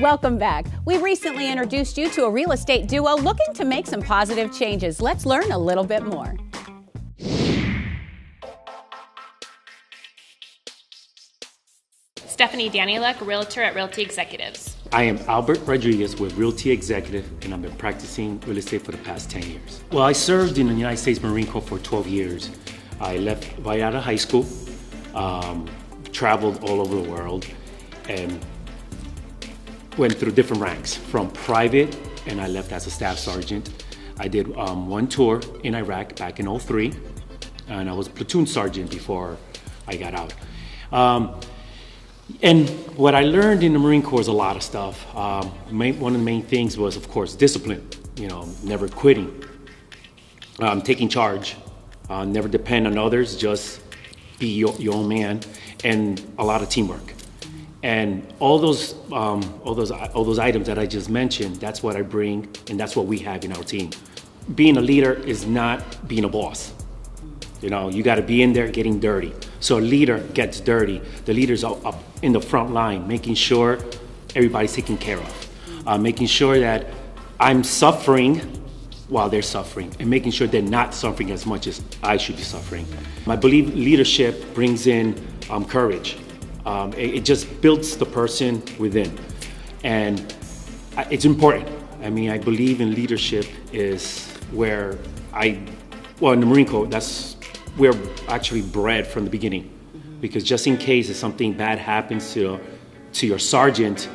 Welcome back. We recently introduced you to a real estate duo looking to make some positive changes. Let's learn a little bit more. Stephanie Danieluk, Realtor at Realty Executives. I am Albert Rodriguez with Realty Executive, and I've been practicing real estate for the past 10 years. Well, I served in the United States Marine Corps for 12 years. I left right out of high school, traveled all over the world, and went through different ranks from private, and I left as a staff sergeant. I did one tour in Iraq back in '03, and I was platoon sergeant before I got out. And what I learned in the Marine Corps is a lot of stuff. One of the main things was, of course, discipline, never quitting, taking charge, never depend on others, just be your own man, and a lot of teamwork. And all those items that I just mentioned, that's what I bring, and that's what we have in our team. Being a leader is not being a boss. You got to be in there getting dirty. So a leader gets dirty. The leader's up in the front line, making sure everybody's taken care of, making sure that I'm suffering while they're suffering, and making sure they're not suffering as much as I should be suffering. I believe leadership brings in courage. It just builds the person within, and it's important. I believe in leadership is where in the Marine Corps, that's we're actually bred from the beginning, because just in case if something bad happens to your sergeant,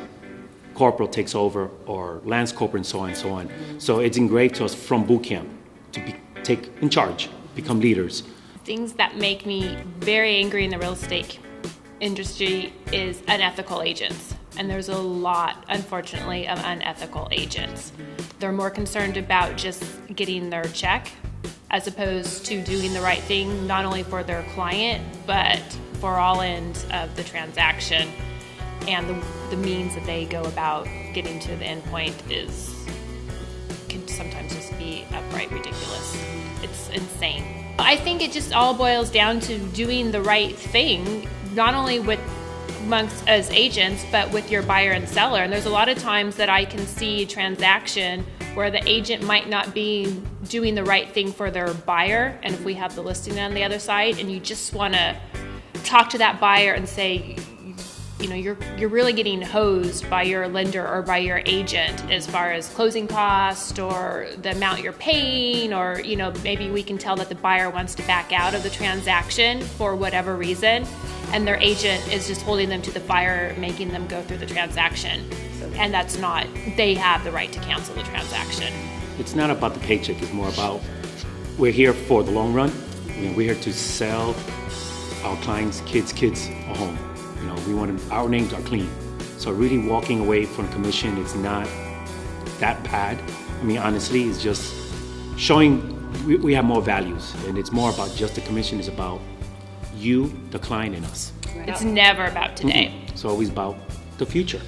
corporal takes over, or lance corporal, and so on and so on. So it's engraved to us from boot camp to take in charge, become leaders. Things that make me very angry in the real estate industry is unethical agents. And there's a lot, unfortunately, of unethical agents. They're more concerned about just getting their check as opposed to doing the right thing, not only for their client, but for all ends of the transaction. And the means that they go about getting to the end point can sometimes just be outright ridiculous. It's insane. I think it just all boils down to doing the right thing, not only amongst as agents, but with your buyer and seller. And there's a lot of times that I can see a transaction where the agent might not be doing the right thing for their buyer, and if we have the listing on the other side, and you just want to talk to that buyer and say, you're really getting hosed by your lender or by your agent as far as closing cost or the amount you're paying, or maybe we can tell that the buyer wants to back out of the transaction for whatever reason, and their agent is just holding them to the fire, making them go through the transaction. And that's not, they have the right to cancel the transaction. It's not about the paycheck, it's more about we're here for the long run. We're here to sell our clients' kids a home. Our names are clean. So really walking away from commission is not that bad. Honestly, it's just showing we have more values, and it's more about just the commission. It's about you, the client, and us. It's never about today. Mm-hmm. It's always about the future.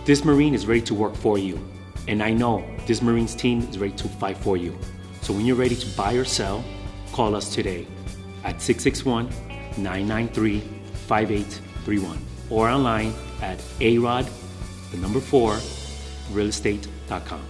This Marine is ready to work for you, and I know this Marine's team is ready to fight for you. So when you're ready to buy or sell, call us today at 661-993-5831 or online at arod4realestate.com.